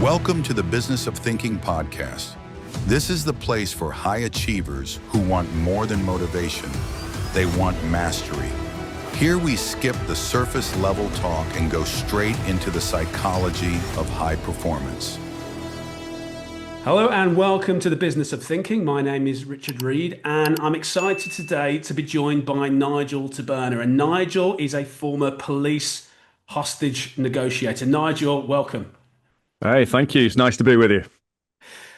Welcome to the Business of Thinking podcast. This is the place for high achievers who want more than motivation. They want mastery. Here we skip the surface level talk and go straight into the psychology of high performance. Hello and welcome to the Business of Thinking. My name is Richard Reid and I'm excited today to be joined by Nigel Taberner. And Nigel is a former police hostage negotiator. Nigel, welcome. Hey, thank you. It's nice to be with you.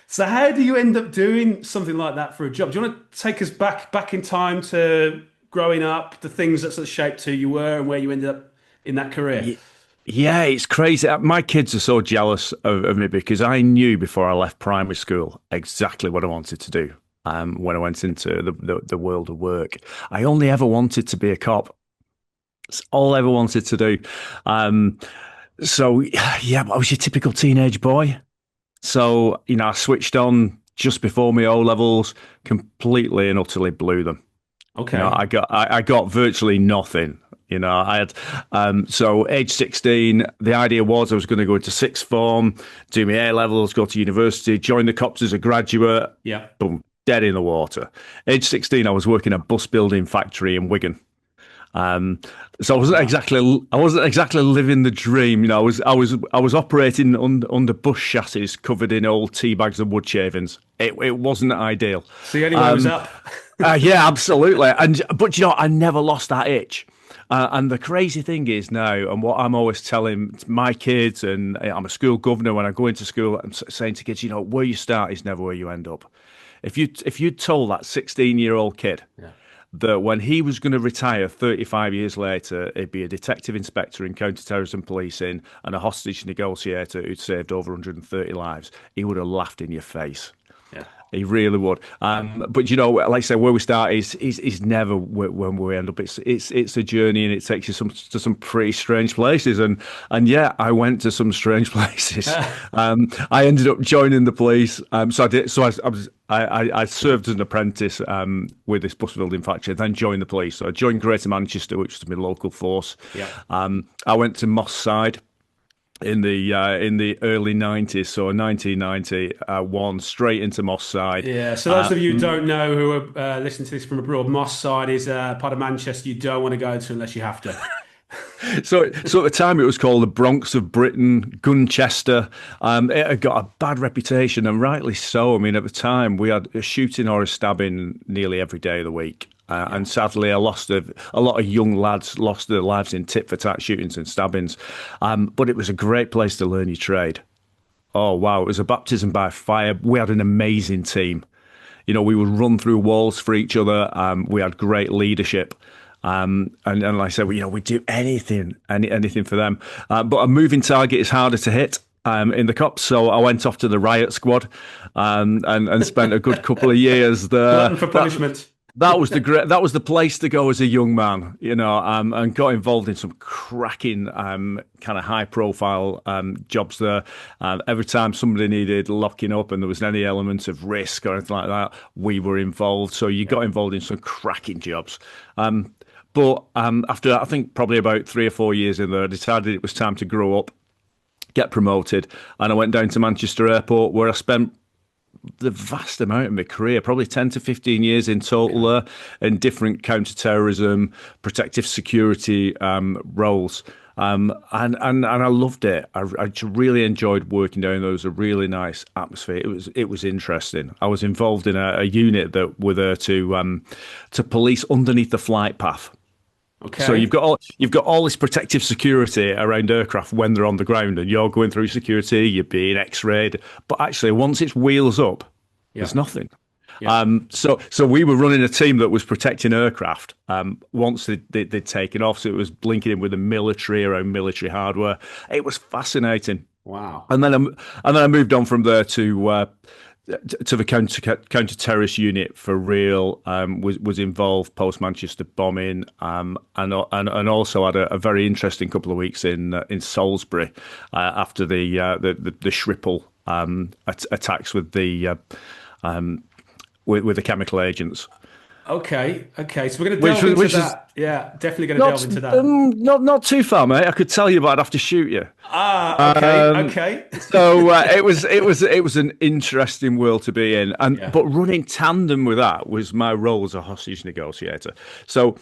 So how do you end up doing something like that for a job? Do you want to take us back in time to growing up, the things that sort of shaped who you were and where you ended up in that career? Yeah, it's crazy. My kids are so jealous of me because I knew before I left primary school exactly what I wanted to do when I went into the world of work. I only ever wanted to be a cop. It's all I ever wanted to do. So, yeah, I was your typical teenage boy. So, I switched on just before my O-levels, completely and utterly blew them. Okay. I got virtually nothing. I had, so age 16, the idea was I was going to go into sixth form, do my A-levels, go to university, join the cops as a graduate. Yeah. Boom, dead in the water. Age 16, I was working at a bus building factory in Wigan. So I wasn't exactly living the dream. I was operating under bus chassis covered in old tea bags and wood shavings. It wasn't ideal. So you only rose up. Yeah, absolutely. But I never lost that itch. And the crazy thing is now, and what I'm always telling my kids, and I'm a school governor, when I go into school, I'm saying to kids, where you start is never where you end up. If you told that 16-year-old kid that when he was going to retire 35 years later, he'd be a detective inspector in counter-terrorism policing and a hostage negotiator who'd saved over 130 lives, he would have laughed in your face. Yeah. He really would. But like I say, where we start is never when we end up. It's a journey, and it takes you to some pretty strange places. And yeah, I went to some strange places. I ended up joining the police. I served as an apprentice with this bus building factory, then joined the police. So I joined Greater Manchester, which was my local force. Yeah. I went to Moss Side in the early 90s, so 1991, straight into Moss Side. Yeah, so those of you who don't know, who are listening to this from abroad, Moss Side is a part of Manchester you don't want to go to unless you have to. So at the time it was called the Bronx of Britain, Gunchester. It had got a bad reputation, and rightly so. I mean, at the time we had a shooting or a stabbing nearly every day of the week. And sadly, a lot of young lads lost their lives in tit-for-tat shootings and stabbings. But it was a great place to learn your trade. Oh, wow. It was a baptism by fire. We had an amazing team. We would run through walls for each other. We had great leadership. And like I said, we'd do anything for them. But a moving target is harder to hit. In the cops, so I went off to the riot squad and spent a good couple of years there. Glutton for punishment. That was the place to go as a young man, and got involved in some cracking kind of high profile jobs there. Every time somebody needed locking up and there was any element of risk or anything like that, we were involved. So you got involved in some cracking jobs. But after, I think, probably about 3 or 4 years in there, I decided it was time to grow up, get promoted, and I went down to Manchester Airport, where I spent the vast amount of my career, probably 10 to 15 years in total there, in different counter-terrorism, protective security roles. And I loved it. I really enjoyed working down there. It was a really nice atmosphere. It was interesting. I was involved in a unit that were there to police underneath the flight path. Okay. So you've got all this protective security around aircraft when they're on the ground, and you're going through security, you're being X-rayed. But actually, once it's wheels up, there's nothing. Yeah. So we were running a team that was protecting aircraft once they'd taken off. So it was linking in with the military around military hardware. It was fascinating. Wow. And then I moved on from there to the counter-terrorist unit for real. Was involved post Manchester bombing, and also had a very interesting couple of weeks in Salisbury after the Shripple attacks with the chemical agents. Okay, okay. So we're going to delve into which is that. Yeah, definitely going to delve not into that. not too far, mate. I could tell you, but I'd have to shoot you. Ah, okay, Um, okay. so it was an interesting world to be in, and Yeah. but running tandem with that was my role as a hostage negotiator. So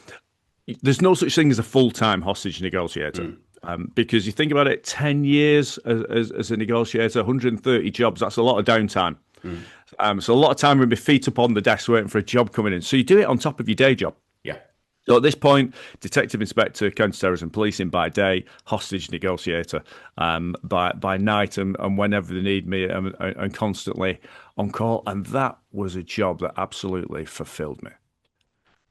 there's no such thing as a full-time hostage negotiator. Mm, Because you think about it, 10 years as a negotiator, 130 jobs, that's a lot of downtime. mm. So a lot of time with my feet up on the desk waiting for a job coming in. So you do it on top of your day job. Yeah. So at this point, detective inspector, counter-terrorism policing by day, hostage negotiator by night, and whenever they need me, and constantly on call. And that was a job that absolutely fulfilled me.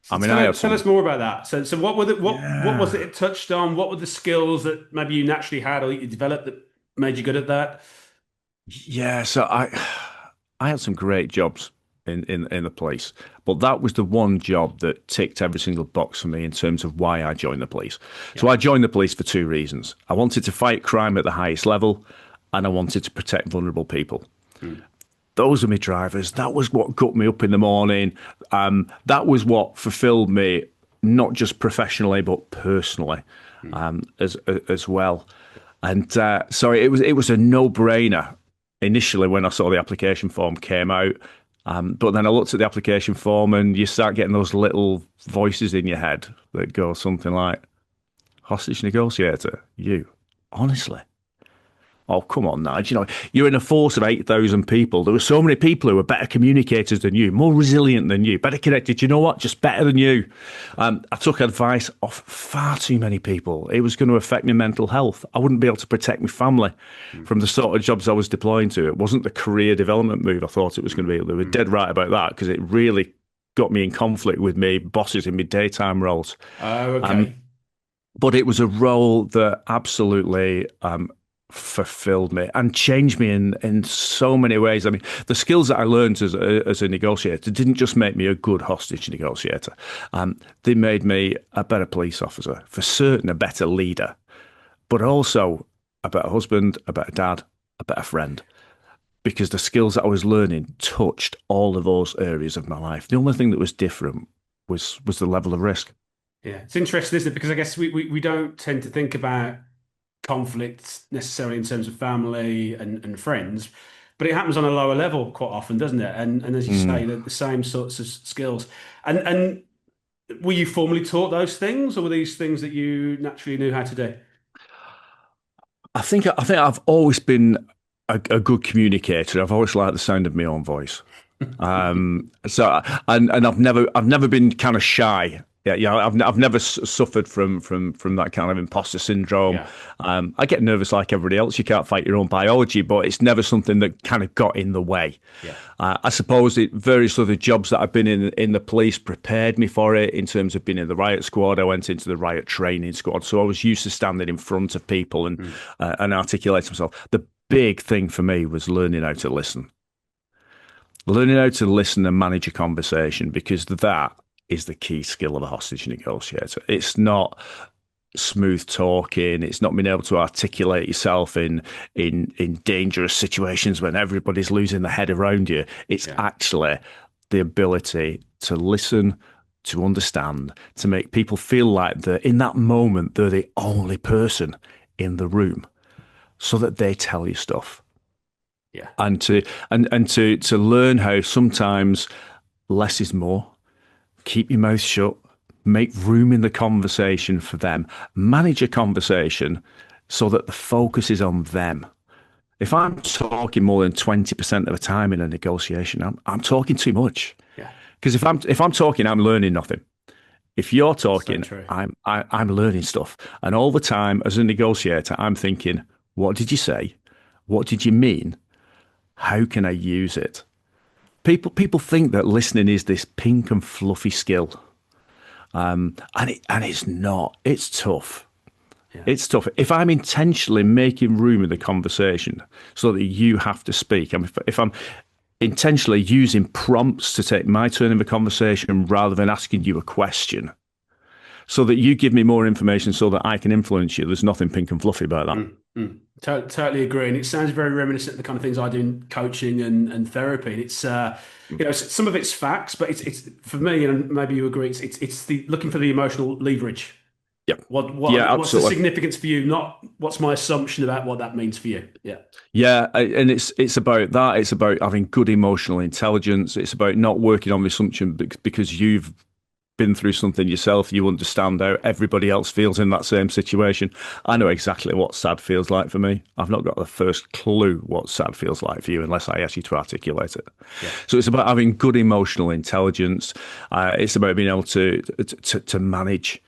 So I mean, I had tell us some. more about that. So what were what was Yeah. it touched on? What were the skills that maybe you naturally had or you developed that made you good at that? Yeah, so I had some great jobs in the police, but that was the one job that ticked every single box for me in terms of why I joined the police. Yeah. So I joined the police for two reasons. I wanted to fight crime at the highest level, and I wanted to protect vulnerable people. Mm, Those were my drivers. That was what got me up in the morning. That was what fulfilled me, not just professionally but personally, as well. And so it was a no-brainer initially when I saw the application form came out. But then I looked at the application form and you start getting those little voices in your head that go something like, hostage negotiator, you, honestly. Oh, come on, Nigel. You're in a force of 8,000 people. There were so many people who were better communicators than you, more resilient than you, better connected. You know what? Just better than you. I took advice off far too many people. It was going to affect my mental health. I wouldn't be able to protect my family from the sort of jobs I was deploying to. It wasn't the career development move I thought it was going to be. They were dead right about that because it really got me in conflict with me bosses in my daytime roles. Oh, okay. But it was a role that absolutely fulfilled me and changed me in so many ways. I mean, the skills that I learned as a negotiator didn't just make me a good hostage negotiator. They made me a better police officer, for certain a better leader, but also a better husband, a better dad, a better friend. Because the skills that I was learning touched all of those areas of my life. The only thing that was different was the level of risk. Yeah, it's interesting, isn't it? Because I guess we don't tend to think about conflict necessarily in terms of family and friends, but it happens on a lower level quite often, doesn't it? And as you say, the same sorts of skills. And were you formally taught those things, or were these things that you naturally knew how to do? I think I've always been a good communicator. I've always liked the sound of my own voice. So and I've never been kind of shy. Yeah, I've never suffered from that kind of imposter syndrome. Yeah, I get nervous like everybody else. You can't fight your own biology, but it's never something that kind of got in the way. yeah, I suppose various other jobs that I've been in the police prepared me for it. In terms of being in the riot squad, I went into the riot training squad, so I was used to standing in front of people and articulating myself. The big thing for me was learning how to listen. Learning how to listen and manage a conversation, because that is the key skill of a hostage negotiator. It's not smooth talking. It's not being able to articulate yourself in dangerous situations when everybody's losing their head around you. It's actually the ability to listen, to understand, to make people feel like that in that moment they're the only person in the room, so that they tell you stuff. yeah, And to learn how sometimes less is more. Keep your mouth shut, make room in the conversation for them, manage a conversation so that the focus is on them. If I'm talking more than 20% of the time in a negotiation, I'm talking too much. yeah. Because if I'm talking, I'm learning nothing. If you're So talking, true. I'm learning stuff. And all the time as a negotiator, I'm thinking, what did you say? What did you mean? How can I use it? People think that listening is this pink and fluffy skill, and it's not. It's tough. Yeah. It's tough. If I'm intentionally making room in the conversation so that you have to speak, if I'm intentionally using prompts to take my turn in the conversation rather than asking you a question, so that you give me more information so that I can influence you, there's nothing pink and fluffy about that. Mm. Totally agree, and it sounds very reminiscent of the kind of things I do in coaching and therapy. And it's some of it's facts, but it's for me, and maybe you agree. It's the looking for the emotional leverage. Yeah. Yeah, What's the absolutely. significance for you? Not what's my assumption about what that means for you. Yeah, Yeah, and it's about that. It's about having good emotional intelligence. It's about not working on the assumption because you've been through something yourself. You understand how everybody else feels in that same situation. I know exactly what sad feels like for me. I've not got the first clue what sad feels like for you unless I ask you to articulate it. yeah, So it's about having good emotional intelligence. It's about being able to manage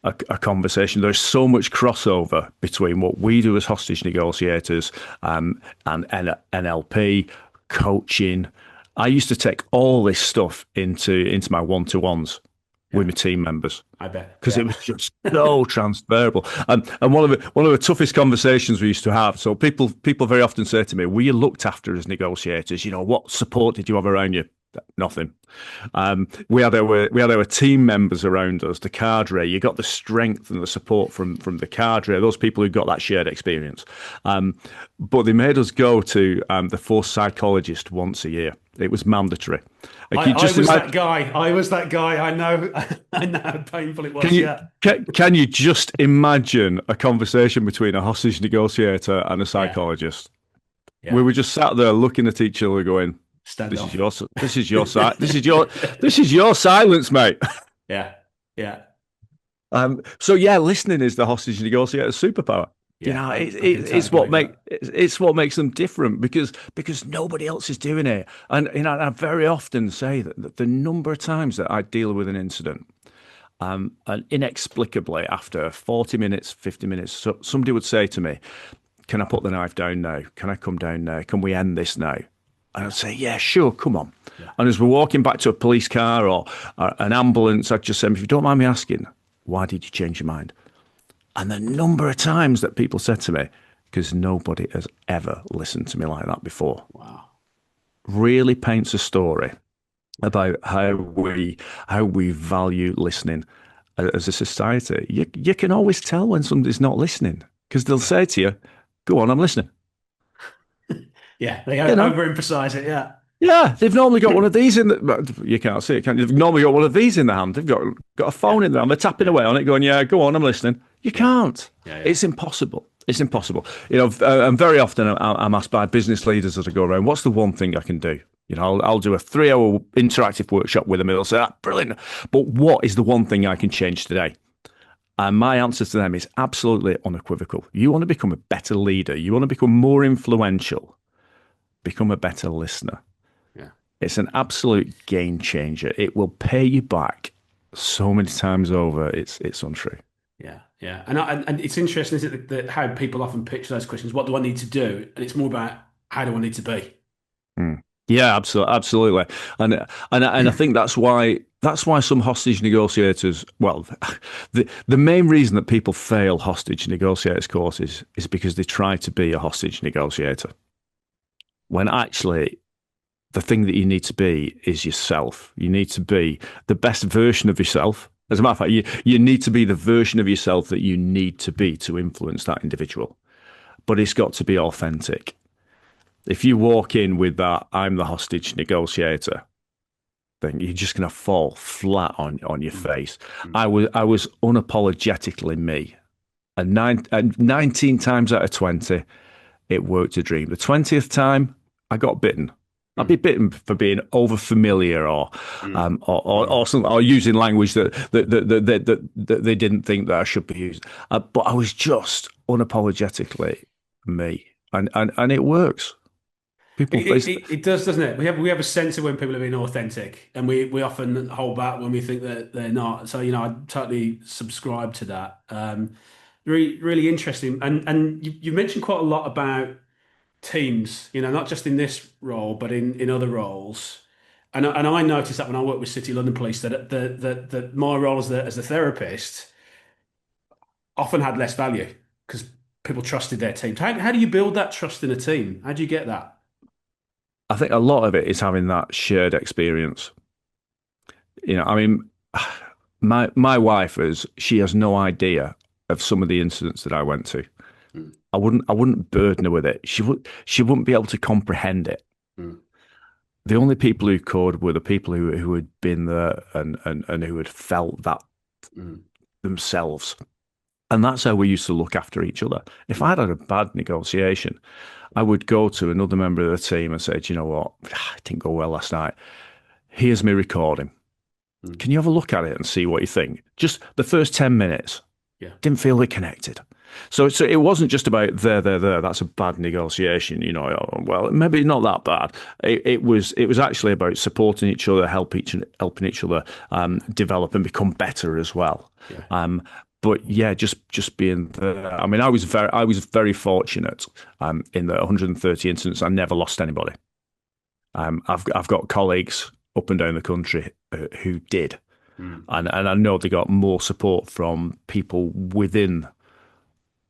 a conversation. There's so much crossover between what we do as hostage negotiators and NLP, coaching. I used to take all this stuff into my one-to-ones with my team members I bet. because Yeah. it was just so transferable. And one of the toughest conversations we used to have. So people very often say to me, "Were you looked after as negotiators? You know, what support did you have around you?" Nothing. We had our team members around us, the cadre. You got the strength and the support from the cadre, those people who got that shared experience. But they made us go to the force psychologist once a year. It was mandatory. Like I was that guy. I was that guy. I know. I know how painful it was. can you Yeah. can you just imagine a conversation between a hostage negotiator and a Yeah. psychologist? Yeah. We were just sat there looking at each other, going, Stand "This off. is your this is your silence, mate." Yeah. Yeah. So yeah, listening is the hostage negotiator's superpower. You Yeah. know, I can it's totally what agree with it's what makes them different because nobody else is doing it. And you know, I very often say that the number of times that I deal with an incident, and inexplicably after 40 minutes, 50 minutes, somebody would say to me, "Can I put the knife down now? Can I come down now? Can we end this now?" And I'd say, "Yeah, sure, come on." Yeah. And as we're walking back to a police car or an ambulance, I'd just say, "If you don't mind me asking, why did you change your mind?" And the number of times that people said to me, "Because nobody has ever listened to me like that before," Wow. really paints a story about how we value listening as a society. You can always tell when somebody's not listening because they'll say to you, "Go on, I'm listening." Yeah. They You know, overemphasize it. Yeah. yeah, they've normally got one of these in the. You can't see it, can you? They've normally got one of these in the hand. They've got a phone in there, and they're tapping away on it, going, "Yeah, go on, I'm listening." You can't. Yeah. It's impossible. It's impossible. You know, and very often I'm asked by business leaders as I go around, "What's the one thing I can do?" You know, I'll do a 3-hour interactive workshop with them, and they'll say, "Ah, brilliant. But what is the one thing I can change today?" And my answer to them is absolutely unequivocal. You want to become a better leader. You want to become more influential. Become a better listener. Yeah. It's an absolute game changer. It will pay you back so many times over. It's untrue. Yeah. Yeah. And it's interesting, isn't it, that how people often pitch those questions. What do I need to do? And it's more about how do I need to be? Mm. Yeah, absolutely. And I think that's why some hostage negotiators. Well, the main reason that people fail hostage negotiators courses is because they try to be a hostage negotiator when actually the thing that you need to be is yourself. You need to be the best version of yourself. As a matter of fact, you need to be the version of yourself that you need to be to influence that individual. But it's got to be authentic. If you walk in with that, "I'm the hostage negotiator," then you're just going to fall flat on your face. I was unapologetically me. And 19 times out of 20, it worked a dream. The 20th time, I got bitten. I'd be bitten for being over familiar or using language that they didn't think that I should be using. But I was just unapologetically me, and it works. People face. It does, doesn't it? We have a sense of when people are being authentic, and we often hold back when we think that they're not. So I totally subscribe to that. Really interesting. And you mentioned quite a lot about teams. Not just in this role, but in other roles. And I noticed that when I worked with City London Police, that my role as the therapist often had less value because people trusted their teams. How do you build that trust in a team? How do you get that? I think a lot of it is having that shared experience. I mean, my wife she has no idea of some of the incidents that I went to. I wouldn't burden her with it. She wouldn't be able to comprehend it. Mm. The only people who could were the people who had been there and who had felt that themselves. And that's how we used to look after each other. If I'd had a bad negotiation, I would go to another member of the team and say, do you know what? It didn't go well last night. Here's me recording. Can you have a look at it and see what you think? Just the first 10 minutes. Yeah. Didn't feel it connected. So it wasn't just about there. That's a bad negotiation. Well, maybe not that bad. It was actually about supporting each other, helping each other develop and become better as well. Yeah. But yeah, just being there. I mean, I was very fortunate. In the 130 incidents, I never lost anybody. I've got colleagues up and down the country who did, and I know they got more support from people within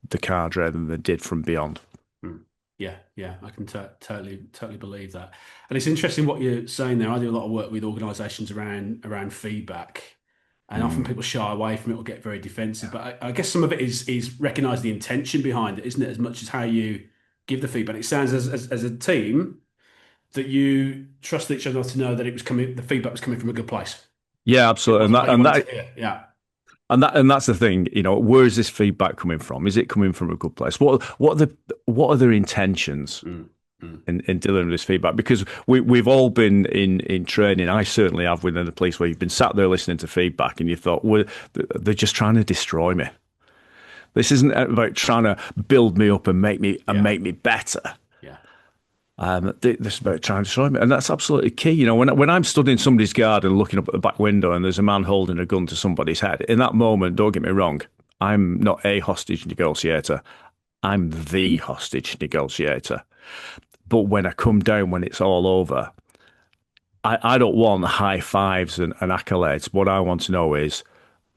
the cadre than they did from beyond. Yeah, I can totally believe that. And it's interesting what you're saying there. I do a lot of work with organisations around feedback, and often people shy away from it or get very defensive. But I guess some of it is recognise the intention behind it, isn't it? As much as how you give the feedback. It sounds as a team that you trust each other to know that the feedback was coming from a good place. Yeah, absolutely. And that's the thing, where is this feedback coming from? Is it coming from a good place? What are their intentions in dealing with this feedback? Because we've all been in training. I certainly have within the police, where you've been sat there listening to feedback and you thought, well, they're just trying to destroy me. This isn't about trying to build me up and make me better. This is about trying to destroy me, and that's absolutely key. When I'm stood in somebody's garden looking up at the back window and there's a man holding a gun to somebody's head, in that moment, don't get me wrong, I'm not a hostage negotiator. I'm the hostage negotiator. But when I come down, when it's all over, I don't want high fives and accolades. What I want to know is,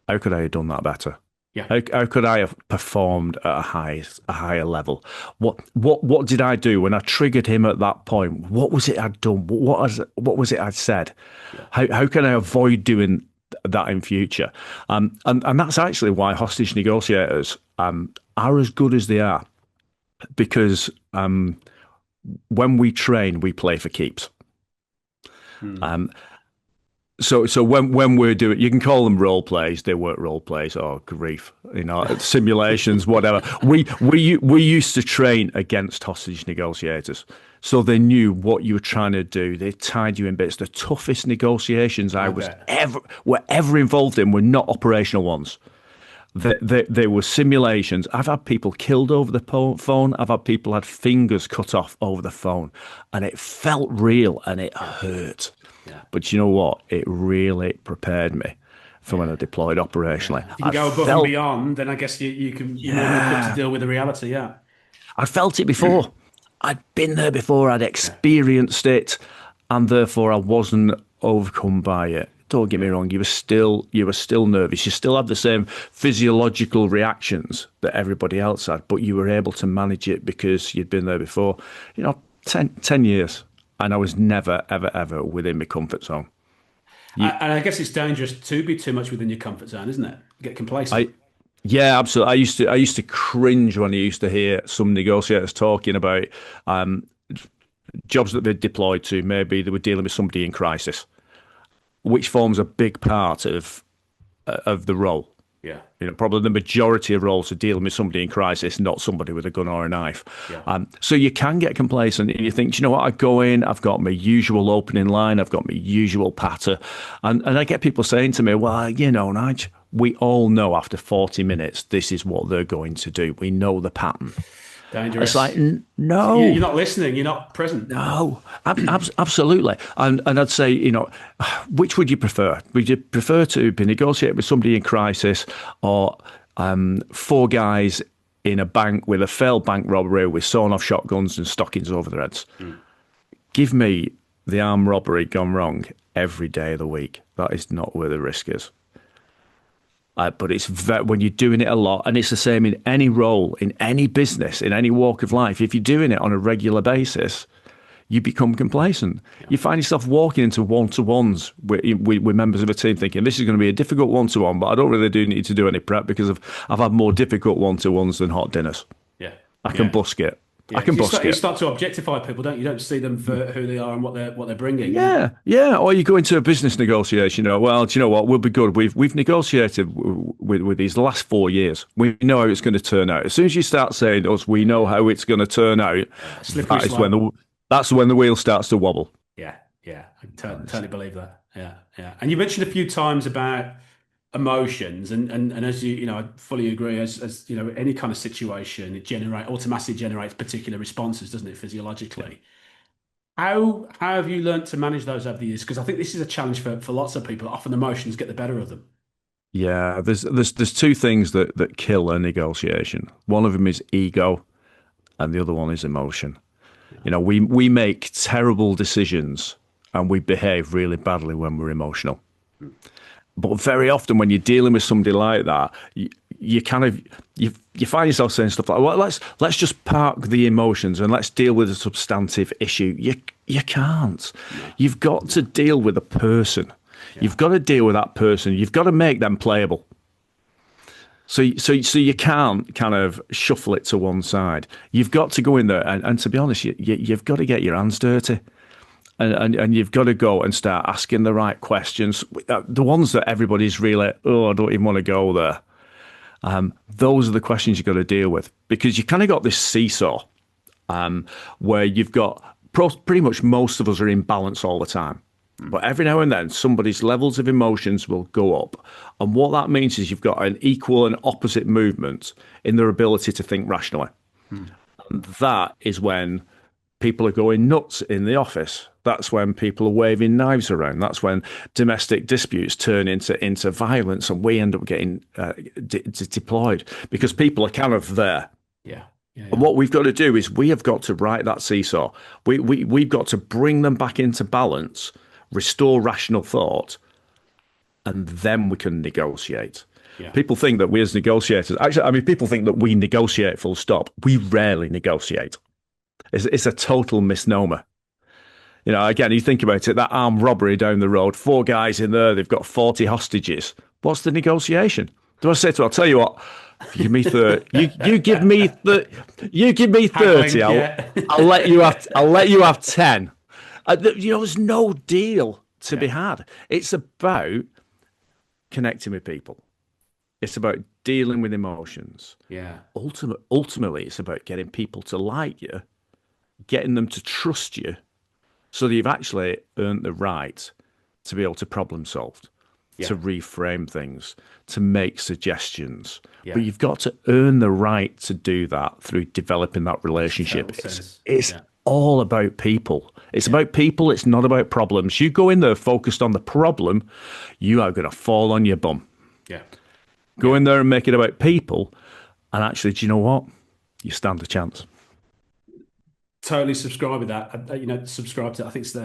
how could I have done that better? Yeah. How could I have performed at a higher level? What did I do when I triggered him at that point? What was it I'd done? What was it I'd said? Yeah. How can I avoid doing that in future? And that's actually why hostage negotiators are as good as they are, because when we train, we play for keeps. So when we're doing, you can call them role plays. They weren't role plays. Oh, grief! Simulations, whatever. We used to train against hostage negotiators, so they knew what you were trying to do. They tied you in bits. The toughest negotiations I was ever involved in were not operational ones. They were simulations. I've had people killed over the phone. I've had people had fingers cut off over the phone, and it felt real and it hurt. Yeah. But you know what? It really prepared me for when I deployed operationally. If you can go above and beyond, then I guess you can more equipped to deal with the reality. Yeah, I felt it before. I'd been there before. I'd experienced it, and therefore I wasn't overcome by it. Don't get me wrong. You were still nervous. You still had the same physiological reactions that everybody else had, but you were able to manage it because you'd been there before. 10 years. And I was never, ever, ever within my comfort zone. And I guess it's dangerous to be too much within your comfort zone, isn't it? Get complacent. Yeah, absolutely. I used to cringe when I used to hear some negotiators talking about jobs that they'd deployed to. Maybe they were dealing with somebody in crisis, which forms a big part of the role. Yeah. Probably the majority of roles are dealing with somebody in crisis, not somebody with a gun or a knife. Yeah. So you can get complacent and you think, you know what, I go in, I've got my usual opening line, I've got my usual patter. And I get people saying to me, well, Nigel, we all know after 40 minutes, this is what they're going to do. We know the pattern. Dangerous. It's like, no. You're not listening. You're not present. No, absolutely. And I'd say, which would you prefer? Would you prefer to be negotiating with somebody in crisis, or 4 guys in a bank with a failed bank robbery with sawn-off shotguns and stockings over their heads? Give me the armed robbery gone wrong every day of the week. That is not where the risk is. But it's when you're doing it a lot, and it's the same in any role, in any business, in any walk of life. If you're doing it on a regular basis, you become complacent. Yeah. You find yourself walking into one-to-ones with members of a team thinking, this is going to be a difficult one-to-one, but I don't really need to do any prep because I've had more difficult one-to-ones than hot dinners. Yeah. I can busk it. Yeah, I can 'cause busk you it. start to objectify people, don't you? You don't see them for who they are and what they're bringing. Yeah, yeah. Or you go into a business negotiation. Well, do you know what? We'll be good. We've negotiated with these the last 4 years. We know how it's going to turn out. As soon as you start saying to us, we know how it's going to turn out. Slippery That is slope. that's when the wheel starts to wobble. Yeah, yeah, I totally believe that. Yeah, yeah. And you mentioned a few times about emotions, and as I fully agree. As any kind of situation, it automatically generates particular responses, doesn't it, physiologically? How have you learned to manage those over the years? Because I think this is a challenge for lots of people. Often emotions get the better of them. Yeah, there's two things that kill a negotiation. One of them is ego, and the other one is emotion. We make terrible decisions and we behave really badly when we're emotional. But very often when you're dealing with somebody like that, you kind of you find yourself saying stuff like, "Well, let's just park the emotions and let's deal with a substantive issue." You can't. You've got to deal with a person. You've got to deal with that person. You've got to make them playable. So you can't kind of shuffle it to one side. You've got to go in there, and to be honest, you've got to get your hands dirty, and you've got to go and start asking the right questions, the ones that everybody's really, oh, I don't even want to go there. Those are the questions you've got to deal with, because you kind of got this seesaw where you've got pretty much most of us are in balance all the time. But every now and then, somebody's levels of emotions will go up. And what that means is you've got an equal and opposite movement in their ability to think rationally. And that is when people are going nuts in the office. That's when people are waving knives around. That's when domestic disputes turn into violence, and we end up getting deployed because people are kind of there. Yeah. Yeah, And what we've got to do is we have got to right that seesaw. We've got to bring them back into balance, restore rational thought, and then we can negotiate. yeah. People think that we as negotiators, actually, I mean, people think that we negotiate full stop. We rarely negotiate. It's a total misnomer. Again, you think about it, that armed robbery down the road, 4 guys in there, they've got 40 hostages. What's the negotiation? Do I say to them, I'll tell you what, if you give me 30, you give me 30, I'll let you have 10. There's no deal to be had. It's about connecting with people. It's about dealing with emotions. Yeah. Ultimately, it's about getting people to like you, getting them to trust you, so that you've actually earned the right to be able to problem solve, to reframe things, to make suggestions. Yeah. But you've got to earn the right to do that through developing that relationship. It's all about people. It's about people. It's not about problems. You go in there focused on the problem, you are going to fall on your bum. Yeah. Go in there and make it about people, and actually, do you know what? You stand a chance. Totally subscribe with that. Subscribe to. I think it's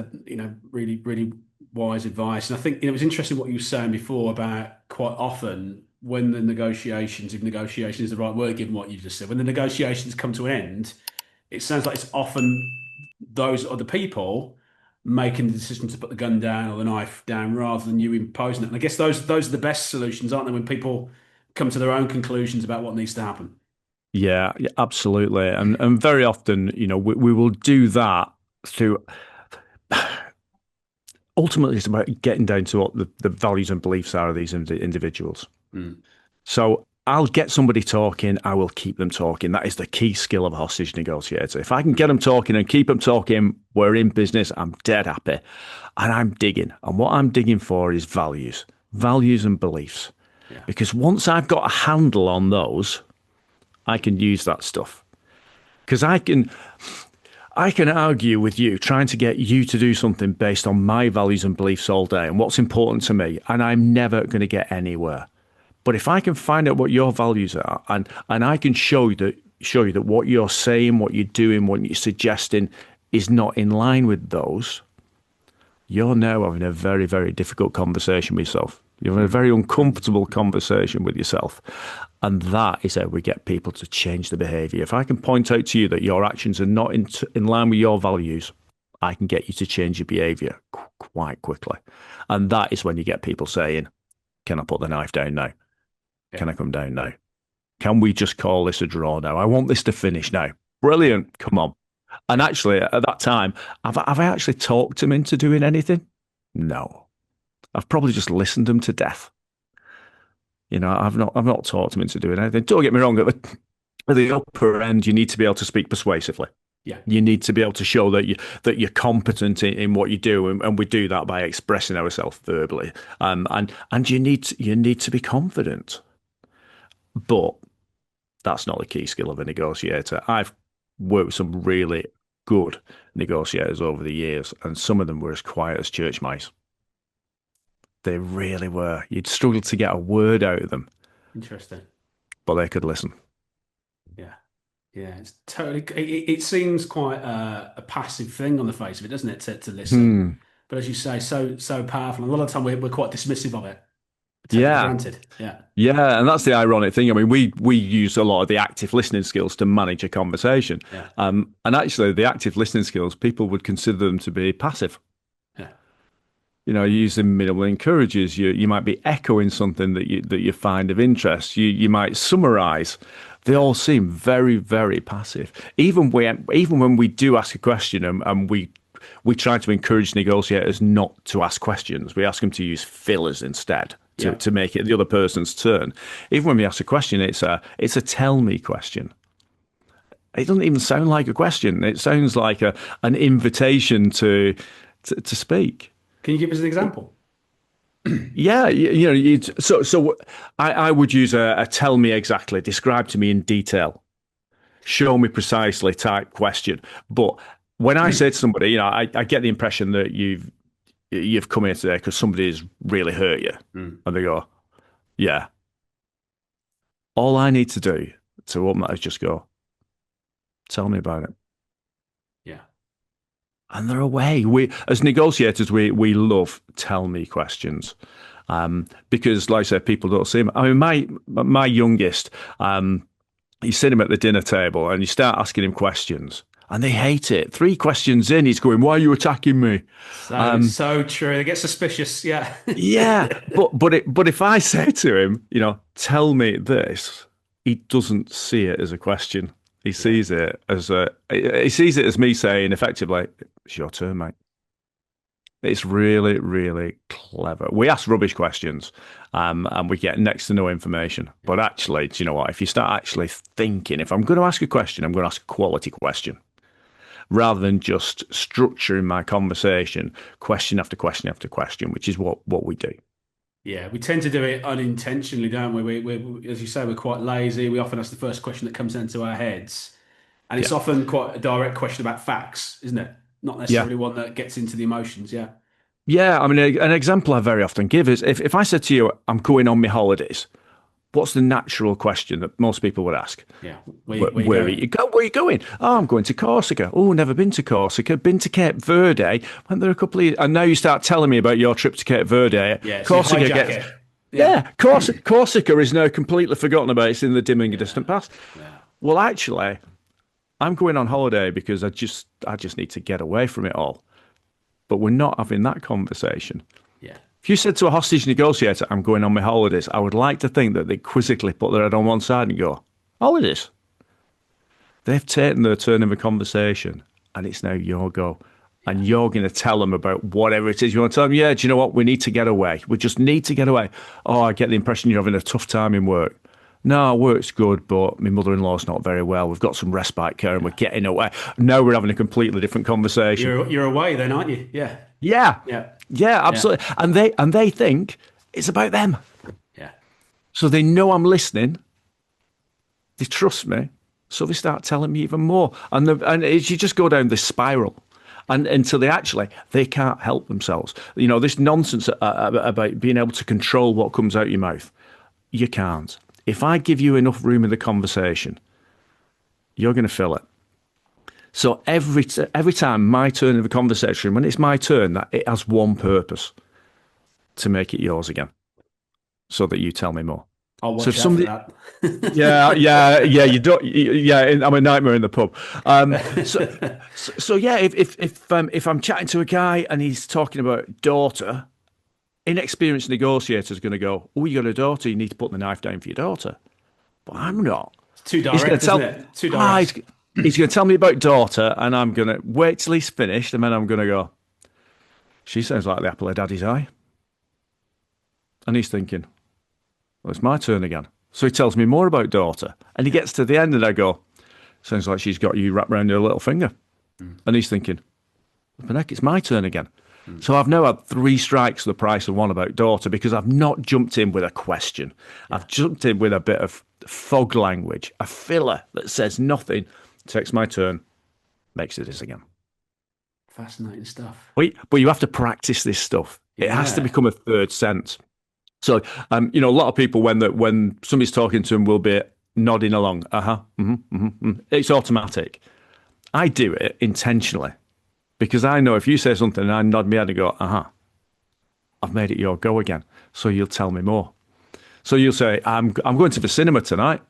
really, really wise advice. And I think it was interesting what you were saying before about quite often when the negotiations, if negotiation is the right word, given what you just said, when the negotiations come to an end, it sounds like it's often those other people making the decision to put the gun down or the knife down rather than you imposing it. And I guess those are the best solutions, aren't they? When people come to their own conclusions about what needs to happen. Yeah, absolutely. And very often, we will do that through. Ultimately, it's about getting down to what the values and beliefs are of these individuals. So I'll get somebody talking, I will keep them talking. That is the key skill of a hostage negotiator. If I can get them talking and keep them talking, we're in business, I'm dead happy. And I'm digging. And what I'm digging for is values and beliefs. Yeah. Because once I've got a handle on those, I can use that stuff. Because I can argue with you, trying to get you to do something based on my values and beliefs all day and what's important to me, and I'm never going to get anywhere. But if I can find out what your values are, and I can show you that what you're saying, what you're doing, what you're suggesting is not in line with those, you're now having a very, very difficult conversation with yourself. You're having a very uncomfortable conversation with yourself. And that is how we get people to change the behaviour. If I can point out to you that your actions are not in line with your values, I can get you to change your behaviour quite quickly. And that is when you get people saying, can I put the knife down now? Can I come down now? Can we just call this a draw now? I want this to finish now. Brilliant. Come on. And actually, at that time, have I actually talked him into doing anything? No. I've probably just listened him to death. I've not talked him into doing anything. Don't get me wrong. At the upper end, you need to be able to speak persuasively. Yeah. You need to be able to show that you're competent in what you do, and we do that by expressing ourselves verbally. And you need to be confident. But that's not the key skill of a negotiator. I've worked with some really good negotiators over the years, and some of them were as quiet as church mice. They really were. You'd struggle to get a word out of them. Interesting. But they could listen. Yeah. Yeah. It's totally, it seems quite a passive thing on the face of it, doesn't it, to listen? But as you say, so powerful. And a lot of the time we're quite dismissive of it. Take it for granted. Yeah. Yeah, and that's the ironic thing. I mean, we use a lot of the active listening skills to manage a conversation. Yeah. And actually, the active listening skills, people would consider them to be passive. Yeah. You use them minimal encourages. You might be echoing something that you find of interest. You might summarize. They all seem very, very passive. Even when we do ask a question and we try to encourage negotiators not to ask questions, we ask them to use fillers instead. To make it the other person's turn. Even when we ask a question, it's a tell me question. It doesn't even sound like a question. It sounds like an invitation to speak. Can you give us an example? Yeah, I would use a tell me exactly, describe to me in detail, show me precisely type question. But when I say to somebody, I get the impression that you've come here today because somebody's really hurt you. And they go, yeah. All I need to do to open that is just go, tell me about it. Yeah. And they're away. As negotiators, we love tell me questions. Because, like I said, people don't see them. I mean, my youngest, you sit him at the dinner table and you start asking him questions. And they hate it. 3 questions in, he's going, why are you attacking me? So true. They get suspicious. Yeah. Yeah. But if I say to him, tell me this, he doesn't see it as a question. He sees it as me saying effectively, it's your turn, mate. It's really, really clever. We ask rubbish questions and we get next to no information. But actually, do you know what? If you start actually thinking, if I'm going to ask a question, I'm going to ask a quality question. Rather than just structuring my conversation, question after question after question, which is what we do. Yeah, we tend to do it unintentionally, don't we? We, as you say, we're quite lazy. We often ask the first question that comes into our heads. And it's often quite a direct question about facts, isn't it? Not necessarily one that gets into the emotions, yeah. Yeah, I mean, an example I very often give is if I said to you, I'm going on my holidays, what's the natural question that most people would ask? Yeah. Where are you going? Oh, I'm going to Corsica. Oh, never been to Corsica. Been to Cape Verde. Went there a couple of years. And now you start telling me about your trip to Cape Verde. Yeah, Corsica gets... Yeah, Corsica is now completely forgotten about. It's in the dim and distant past. Yeah. Well, actually, I'm going on holiday because I just need to get away from it all. But we're not having that conversation. Yeah. If you said to a hostage negotiator, I'm going on my holidays, I would like to think that they quizzically put their head on one side and go, holidays? They've taken their turn of a conversation and it's now your go. And you're going to tell them about whatever it is. You want to tell them, yeah, do you know what? We need to get away. We just need to get away. Oh, I get the impression you're having a tough time in work. No, work's good, but my mother-in-law's not very well. We've got some respite care and we're getting away. Now we're having a completely different conversation. You're away then, aren't you? Yeah. Yeah. Yeah. Yeah, absolutely. Yeah. And they think it's about them. Yeah. So they know I'm listening. They trust me. So they start telling me even more. And you just go down this spiral. And until they can't help themselves. This nonsense about being able to control what comes out your mouth. You can't. If I give you enough room in the conversation, you're going to fill it. So every time my turn of a conversation, when it's my turn, that it has one purpose: to make it yours again, so that you tell me more. I'll watch out for that. yeah, you don't. Yeah, I'm a nightmare in the pub. So yeah, if I'm chatting to a guy and he's talking about daughter, inexperienced negotiator is going to go, oh, you got a daughter, you need to put the knife down for your daughter. but I'm not. It's too He's going direct, to tell, isn't it? Too ah, direct. he's going to tell me about daughter, and I'm going to wait till he's finished, and then I'm going to go, she sounds like the apple of daddy's eye. And he's thinking, well, it's my turn again. So he tells me more about daughter, and he gets to the end, and I go, sounds like she's got you wrapped around your little finger. And he's thinking, but heck, it's my turn again. So I've now had 3 strikes for the price of one about daughter because I've not jumped in with a question. I've jumped in with a bit of fog language, a filler that says nothing, takes my turn, makes it his again. Fascinating stuff. But you have to practice this stuff. It has to become a third sense. So, a lot of people, when somebody's talking to them, will be nodding along. It's automatic. I do it intentionally because I know if you say something and I nod my head and go, I've made it your go again. So you'll tell me more. So you'll say, I'm going to the cinema tonight.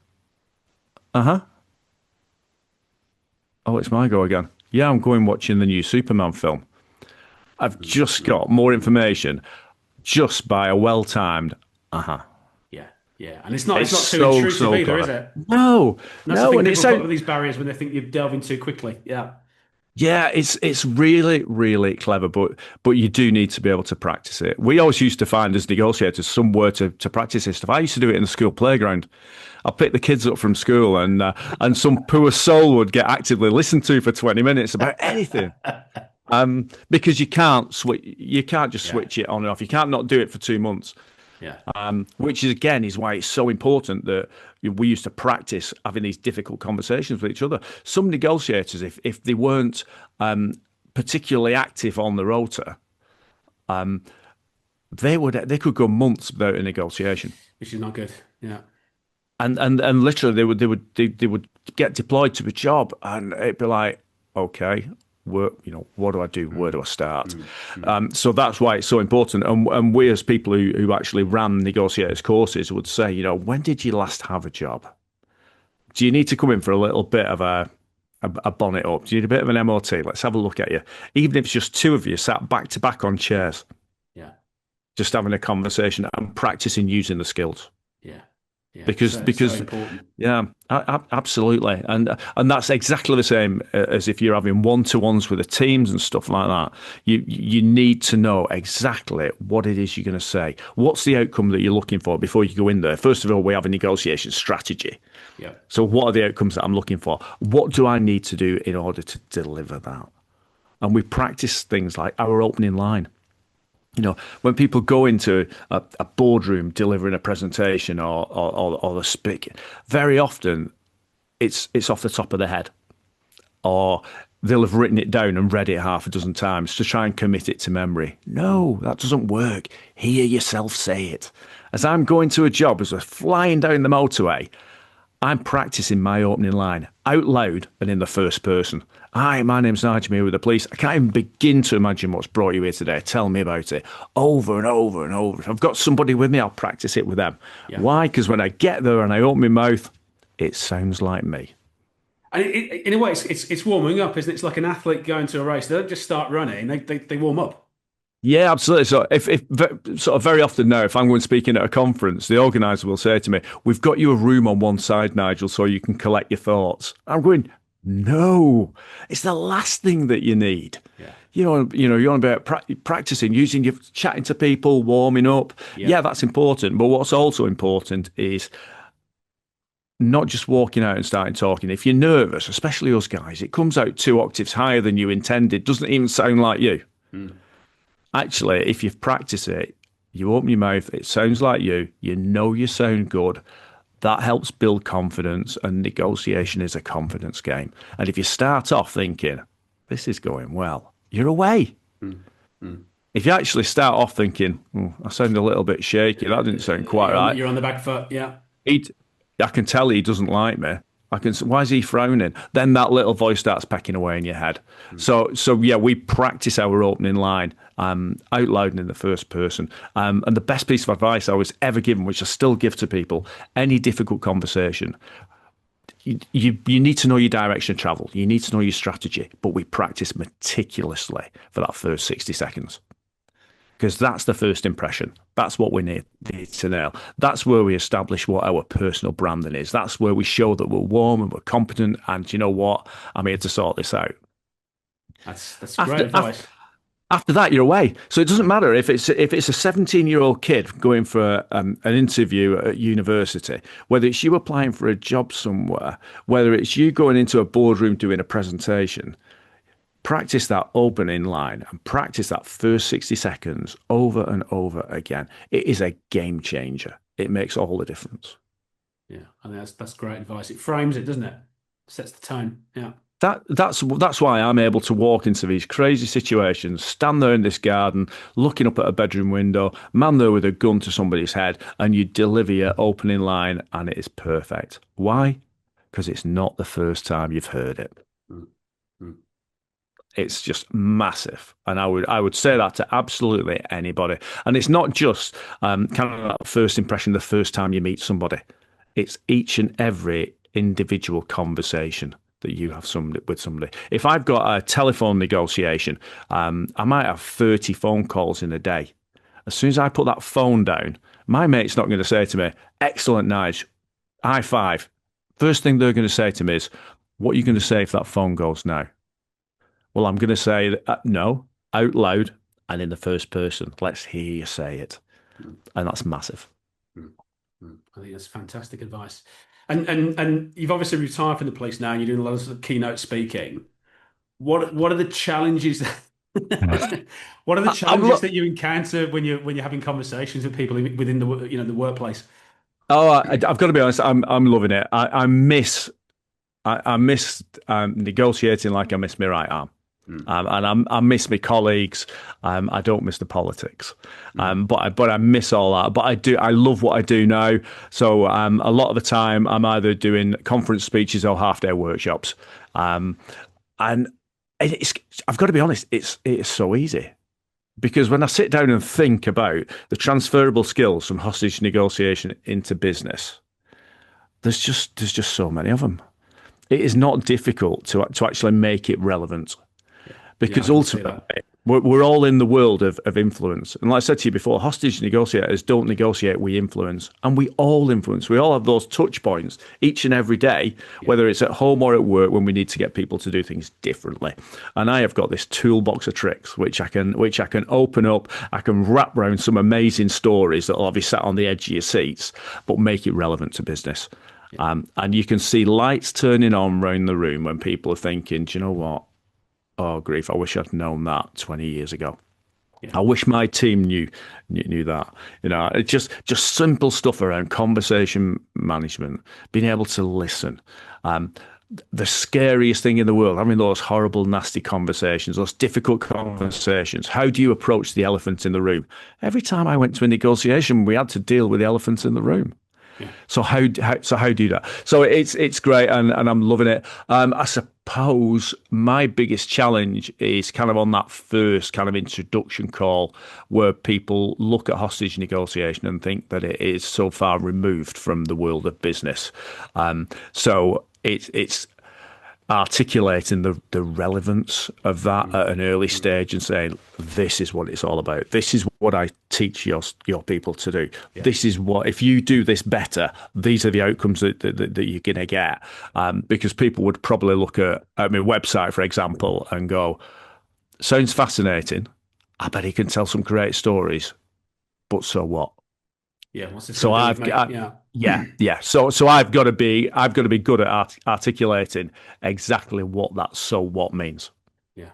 Oh, it's my go again. Yeah, I'm going watching the new Superman film. I've just got more information just by a well-timed, Yeah, and it's not too intrusive either, is it? No. That's the thing, people put up these barriers when they think you're delving too quickly. Yeah. Yeah, it's really, really clever, but you do need to be able to practice it. We always used to find as negotiators somewhere to practice this stuff. I used to do it in the school playground. I'll pick the kids up from school and some poor soul would get actively listened to for 20 minutes about anything. Because you can't just switch it on and off. You can't not do it for 2 months. Yeah. Which is again is why it's so important that we used to practice having these difficult conversations with each other. Some negotiators, if they weren't particularly active on the rota, they could go months without a negotiation, which is not good. Yeah. And literally they would get deployed to a job and it'd be like, okay, what do I do? Where do I start? So that's why it's so important. And we as people who actually ran negotiators courses would say, when did you last have a job? Do you need to come in for a little bit of a bonnet up? Do you need a bit of an MOT? Let's have a look at you. Even if it's just 2 of you sat back to back on chairs. Yeah. Just having a conversation and practicing using the skills. Yeah. Yeah, because so important. Yeah, absolutely, and that's exactly the same as if you're having one-to-ones with the teams and stuff like that. You need to know exactly what it is you're going to say. What's the outcome that you're looking for before you go in there? First of all, we have a negotiation strategy. Yeah. So what are the outcomes that I'm looking for? What do I need to do in order to deliver that? And we practice things like our opening line. When people go into a boardroom delivering a presentation or the speaking, very often it's off the top of the head, or they'll have written it down and read it half a dozen times to try and commit it to memory. No, that doesn't work. Hear yourself say it. As I'm going to a job, as we're flying down the motorway, I'm practicing my opening line out loud and in the first person. Hi, my name's Nigel, I'm here with the police. I can't even begin to imagine what's brought you here today. Tell me about it. Over and over and over. If I've got somebody with me, I'll practice it with them. Yeah. Why? Because when I get there and I open my mouth, it sounds like me. And in a way, it's warming up, isn't it? It's like an athlete going to a race. They don't just start running, they warm up. Yeah, absolutely. So if sort of very often now, if I'm going speaking at a conference, the organizer will say to me, we've got you a room on one side, Nigel, so you can collect your thoughts. I'm going, no, it's the last thing that you need. Yeah. You want to be practicing, using your chatting to people, warming up. Yeah, that's important. But what's also important is not just walking out and starting talking. If you're nervous, especially us guys, it comes out 2 octaves higher than you intended. Doesn't even sound like you. Actually, if you've practiced it, you open your mouth, it sounds like you sound good. That helps build confidence, and negotiation is a confidence game. And if you start off thinking, this is going well, you're away. If you actually start off thinking, I sound a little bit shaky, that didn't sound quite right. You're on the back foot, yeah. I can tell he doesn't like me. Why is he frowning? Then that little voice starts pecking away in your head. So yeah, we practice our opening line out loud and in the first person. And the best piece of advice I was ever given, which I still give to people, any difficult conversation, you need to know your direction of travel. You need to know your strategy, but we practice meticulously for that first 60 seconds. because that's the first impression. That's what we need to nail. That's where we establish what our personal branding is. That's where we show that we're warm and we're competent. And you know what? I'm here to sort this out. That's great advice. After that, you're away. So it doesn't matter if it's a 17-year-old kid going for an interview at university, whether it's you applying for a job somewhere, whether it's you going into a boardroom doing a presentation. Practice that opening line and practice that first 60 seconds over and over again. It is a game changer. It makes all the difference. Yeah, I think that's great advice. It frames it, doesn't it? Sets the tone. Yeah. That's why I'm able to walk into these crazy situations, stand there in this garden, looking up at a bedroom window, man there with a gun to somebody's head, and you deliver your opening line, and it is perfect. Why? Because it's not the first time you've heard it. It's just massive, and I would say that to absolutely anybody. And it's not just kind of that first impression the first time you meet somebody. It's each and every individual conversation that you have with somebody. If I've got a telephone negotiation, I might have 30 phone calls in a day. As soon as I put that phone down, my mate's not going to say to me, "Excellent, Nige, high five." First thing they're going to say to me is, "What are you going to say if that phone goes now?" Well, I'm going to say no, out loud and in the first person. Let's hear you say it. And that's massive. I think that's fantastic advice. And you've obviously retired from the police now and you're doing a lot of keynote speaking. What are the challenges? What are the challenges that you encounter when you're having conversations with people within the workplace? Oh, I've got to be honest. I'm loving it. I miss negotiating like I miss my right arm. And I miss my colleagues. I don't miss the politics, but I miss all that. But I love what I do now. So a lot of the time, I'm either doing conference speeches or half-day workshops. And I've got to be honest, it is so easy. Because when I sit down and think about the transferable skills from hostage negotiation into business, there's just so many of them. It is not difficult to actually make it relevant. Because ultimately, we're all in the world of influence. And like I said to you before, hostage negotiators don't negotiate, we influence. And we all influence. We all have those touch points each and every day, whether it's at home or at work, when we need to get people to do things differently. And I have got this toolbox of tricks, which I can open up. I can wrap around some amazing stories that will be sat on the edge of your seats, but make it relevant to business. And you can see lights turning on around the room when people are thinking, do you know what? Oh, grief, I wish I'd known that 20 years ago. Yeah. I wish my team knew that. It's just simple stuff around conversation management, being able to listen. The scariest thing in the world, having those horrible, nasty conversations, those difficult conversations. How do you approach the elephant in the room? Every time I went to a negotiation, we had to deal with the elephant in the room. Yeah. So how do you do that? So it's great, and I'm loving it. I suppose my biggest challenge is kind of on that first kind of introduction call where people look at hostage negotiation and think that it is so far removed from the world of business. So it's articulating the relevance of that at an early stage and saying, this is what it's all about. This is what I teach your people to do. Yeah. This is what, if you do this better, these are the outcomes that you're going to get. Because people would probably look at my website, for example, and go, sounds fascinating. I bet he can tell some great stories, but so what? Yeah. What's this? So Yeah. So I've got to be good at articulating exactly what that so what means. Yeah.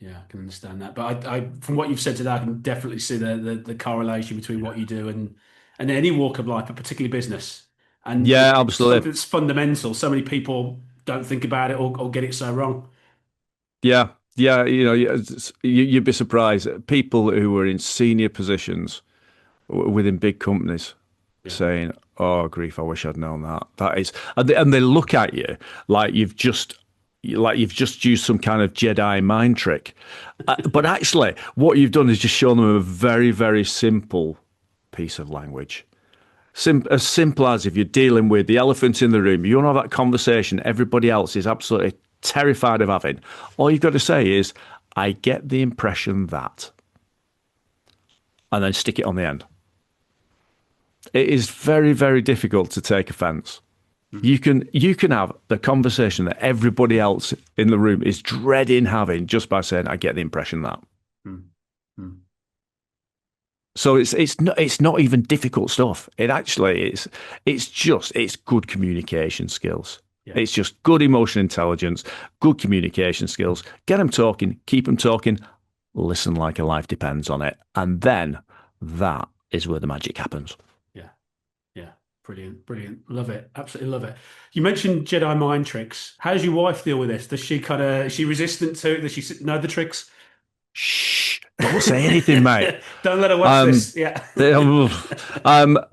I can understand that. But I from what you've said today, I can definitely see the correlation between what you do and any walk of life, but particularly business. And absolutely, something that's fundamental. So many people don't think about it or get it so wrong. Yeah. You'd be surprised. People who are in senior positions within big companies saying, "Oh, grief! I wish I'd known that." That is, and they look at you like you've just used some kind of Jedi mind trick. But actually, what you've done is just shown them a very, very simple piece of language. As simple as if you're dealing with the elephant in the room, you want to have that conversation everybody else is absolutely terrified of having. All you've got to say is, "I get the impression that." and then stick it on the end. It is very, very difficult to take offense. You can have the conversation that everybody else in the room is dreading having just by saying, I get the impression that. So it's not even difficult stuff. It actually is. It's good communication skills. Yeah. It's just good emotional intelligence, good communication skills. Get them talking, keep them talking, listen like your life depends on it. And then that is where the magic happens. Yeah. Brilliant. Love it. Absolutely love it. You mentioned Jedi mind tricks. How does your wife deal with this? Does she is she resistant to it? Does she know the tricks? Shh! Don't say anything, mate. Don't let her watch this. Yeah.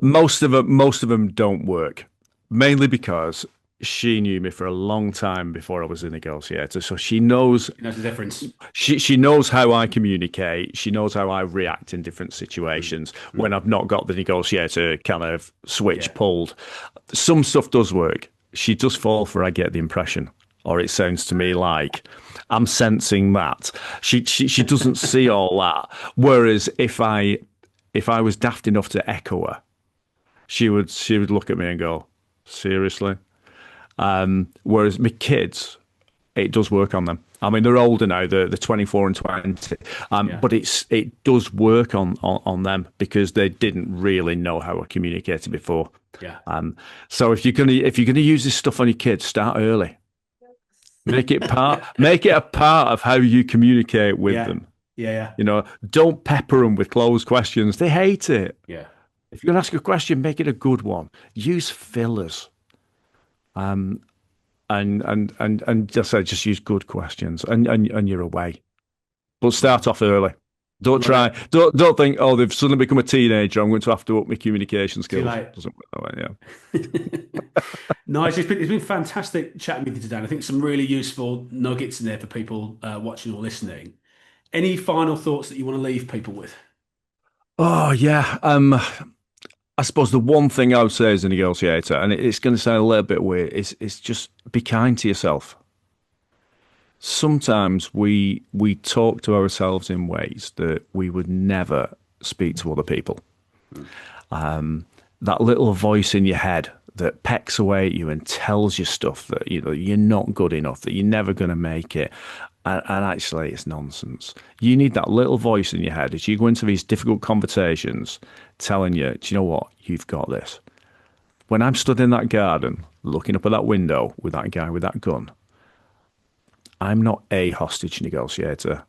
Most of them don't work, mainly because she knew me for a long time before I was a negotiator, so she knows the difference. She knows how I communicate. She knows how I react in different situations when I've not got the negotiator kind of switch pulled. Some stuff does work. She does fall for I get the impression, or it sounds to me like I'm sensing that. She doesn't see all that. Whereas if I was daft enough to echo her, she would look at me and go, seriously? Whereas my kids, it does work on them. I mean, they're older now, they're 24 and 20, but it does work on them because they didn't really know how I communicated before. Yeah. So if you're gonna use this stuff on your kids, start early. Make it a part of how you communicate with them. Yeah. Don't pepper them with closed questions. They hate it. Yeah. If you're gonna ask a question, make it a good one. Use fillers. And just use good questions and you're away. But start off early. Don't think, oh, they've suddenly become a teenager, I'm going to have to up my communication skills. Doesn't work that way, yeah. Nigel, it's been fantastic chatting with you today. I think some really useful nuggets in there for people watching or listening. Any final thoughts that you want to leave people with? Oh yeah. I suppose the one thing I would say as a negotiator, and it's going to sound a little bit weird, is just be kind to yourself. Sometimes we talk to ourselves in ways that we would never speak to other people. That little voice in your head that pecks away at you and tells you stuff that you're not good enough, that you're never going to make it. And actually, it's nonsense. You need that little voice in your head as you go into these difficult conversations telling you, do you know what? You've got this. When I'm stood in that garden, looking up at that window with that guy with that gun, I'm not a hostage negotiator.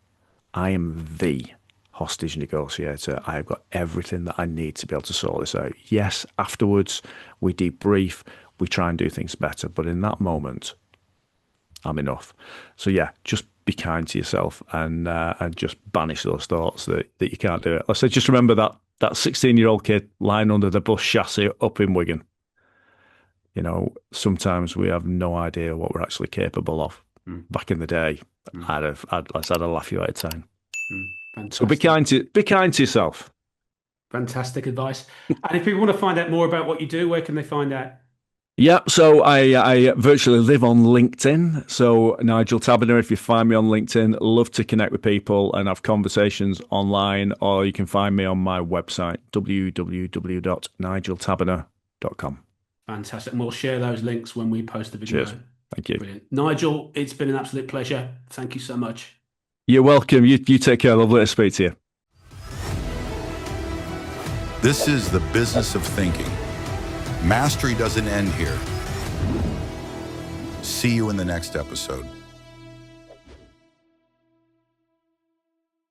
I am the hostage negotiator. I've got everything that I need to be able to sort this out. Yes, afterwards, we debrief, we try and do things better. But in that moment, I'm enough. So yeah, just be kind to yourself and just banish those thoughts that you can't do it. I said, just remember that 16-year-old kid lying under the bus chassis up in Wigan. Sometimes we have no idea what we're actually capable of. Back in the day, I'd have a laugh you out of town. So be kind to yourself. Fantastic advice. And if people want to find out more about what you do, where can they find out? Yeah, so I virtually live on LinkedIn. So Nigel Taberner, if you find me on LinkedIn, love to connect with people and have conversations online, or you can find me on my website, www.nigeltaberner.com. Fantastic. And we'll share those links when we post the video. Cheers. Thank you. Brilliant. Nigel, it's been an absolute pleasure. Thank you so much. You're welcome. You take care. Lovely to speak to you. This is the business of thinking. Mastery doesn't end here. See you in the next episode.